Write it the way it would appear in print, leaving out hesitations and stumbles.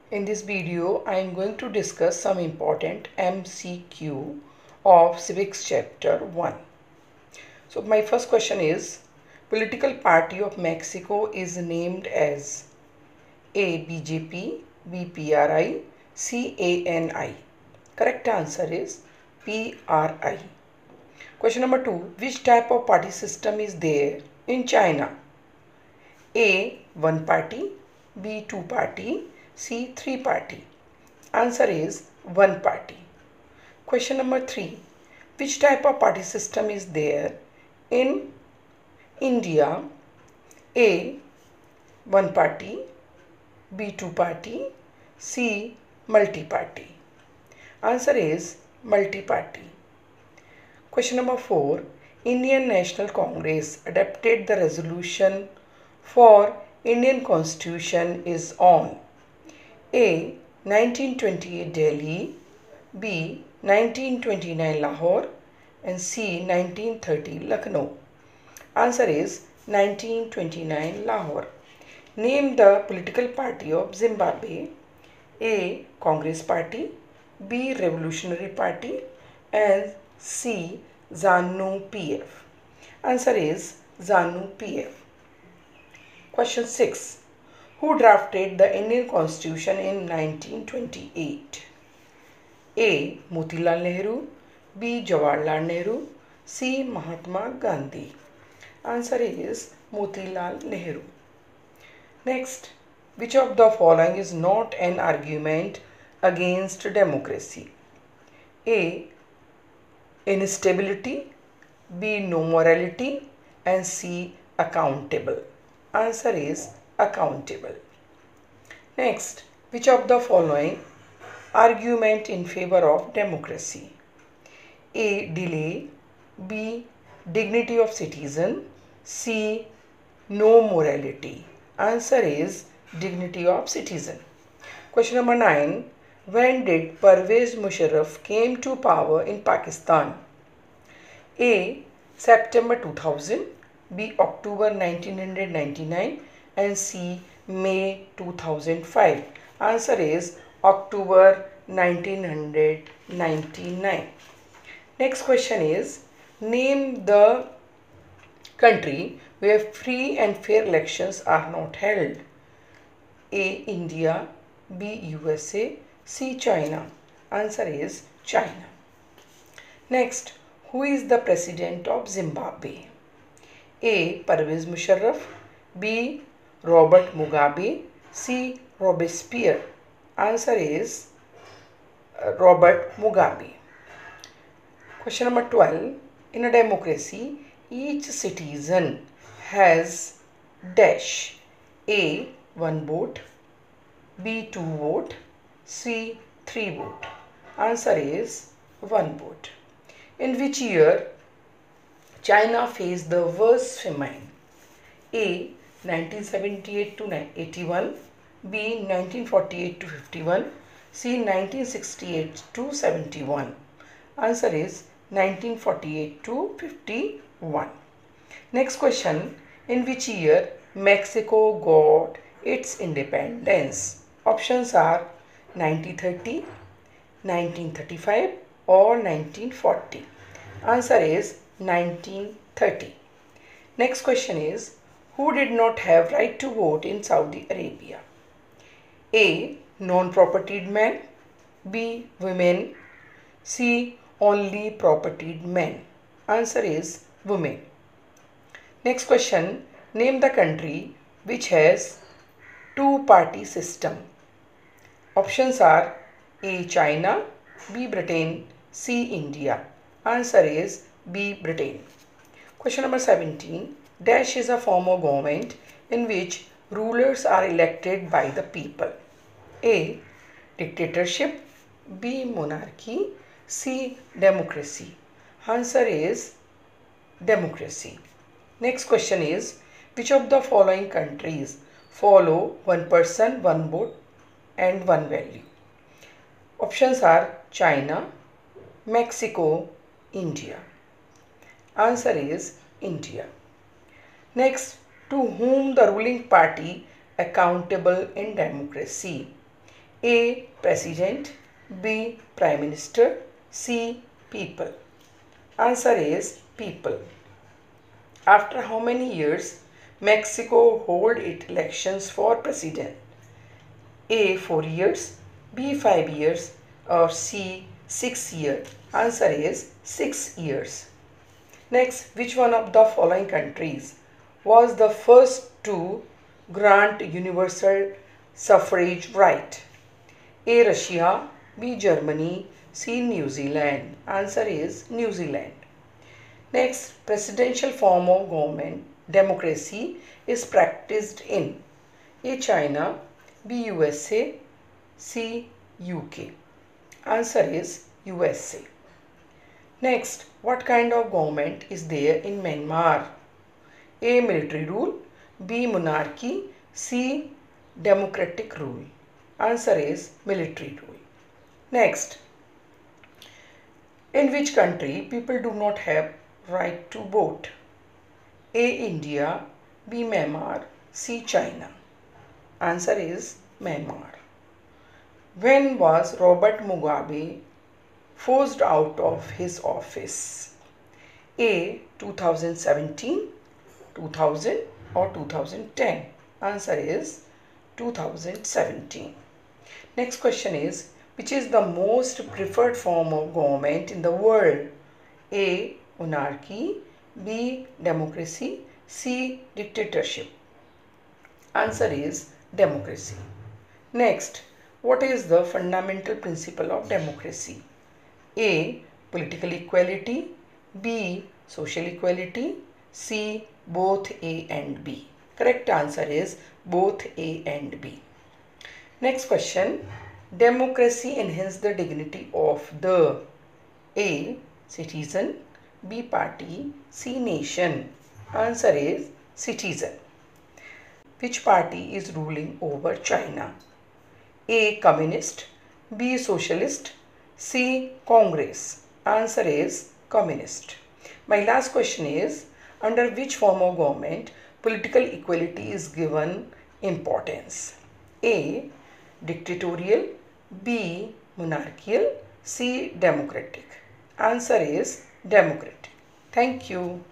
In this video, I am going to discuss some important MCQ of Civics Chapter 1. So my first question is, political party of Mexico is named as A. BJP, B. PRI, C. ANI. Correct answer is PRI. Question number 2, which type of party system is there in China? A. One party, B. Two party, C. Three party. Answer is one party. Question number 3. Which type of party system is there in India? A. One party, B. Two party, C. Multi-party. Answer is multi-party. Question number 4. Indian National Congress adopted the resolution for Indian Constitution is on A. 1928 Delhi, B. 1929 Lahore, and C. 1930 Lucknow. Answer is 1929 Lahore. Name the political party of Zimbabwe. A. Congress Party, B. Revolutionary Party, and C. ZANU-PF. Answer is ZANU-PF. Question 6. Who drafted the Indian Constitution in 1928? A. Motilal Nehru, B. Jawaharlal Nehru, C. Mahatma Gandhi. Answer is Motilal Nehru. Next, which of the following is not an argument against democracy? A. Instability, B. No morality, and C. Accountable. Answer is accountable. Next, which of the following argument in favor of democracy? A. Delay, B. Dignity of citizen, C. No morality. Answer is dignity of citizen. Question number 9. When did Pervez Musharraf came to power in Pakistan? A. September 2000, B. October 1999, and C. May 2005. Answer is October 1999. Next question is, name the country where free and fair elections are not held. A. India, B. USA, C. China. Answer is China. Next, who is the president of Zimbabwe? A. Pervez Musharraf, B. Robert Mugabe, C. Robespierre. Answer is Robert Mugabe. Question number 12. In a democracy, each citizen has dash. A. One vote, B. Two vote, C. Three vote. Answer is one vote. In which year China faced the worst famine? A. 1978 to 81, B. 1948 to 51, C. 1968 to 71. Answer is 1948 to 51. Next question. In which year Mexico got its independence? Options are 1930, 1935, or 1940. Answer is 1930. Next question is, who did not have right to vote in Saudi Arabia? A. Non-propertied men, B. Women, C. Only propertied men. Answer is women. Next question, name the country which has two-party system. Options are A. China, B. Britain, C. India. Answer is B. Britain. Question number 17. Dash is a form of government in which rulers are elected by the people. A. Dictatorship, B. Monarchy, C. Democracy. Answer is democracy. Next question is, which of the following countries follow one person, one vote and one value? Options are China, Mexico, India. Answer is India. Next, to whom the ruling party accountable in democracy? A. President, B. Prime Minister, C. People. Answer is people. After how many years Mexico hold its elections for president? A. 4 years, B. 5 years, or C. 6 years. Answer is 6 years. Next, which one of the following countries was the first to grant universal suffrage right? A. Russia, B. Germany, C. New Zealand. Answer is New Zealand. Next, presidential form of government democracy is practiced in A. China, B. USA, C. UK. Answer is USA. Next, what kind of government is there in Myanmar? A. Military rule, B. Monarchy, C. Democratic rule. Answer is military rule. Next, in which country people do not have right to vote? A. India, B. Myanmar, C. China. Answer is Myanmar. When was Robert Mugabe forced out of his office? A. 2017, 2000 or 2010. Answer is 2017. Next question is, which is the most preferred form of government in the world? A. Monarchy, B. Democracy, C. Dictatorship. Answer is democracy. Next, what is the fundamental principle of democracy? A. Political equality, B. Social equality, C. Both A and B. Correct answer is both A and B. Next question, democracy enhances the dignity of the A. Citizen, B. Party, C. Nation. Answer is citizen. Which party is ruling over China? A. Communist, B. Socialist, C. Congress. Answer is Communist. My last question is, under which form of government political equality is given importance? A. Dictatorial, B. Monarchical, C. Democratic. Answer is democratic. Thank you.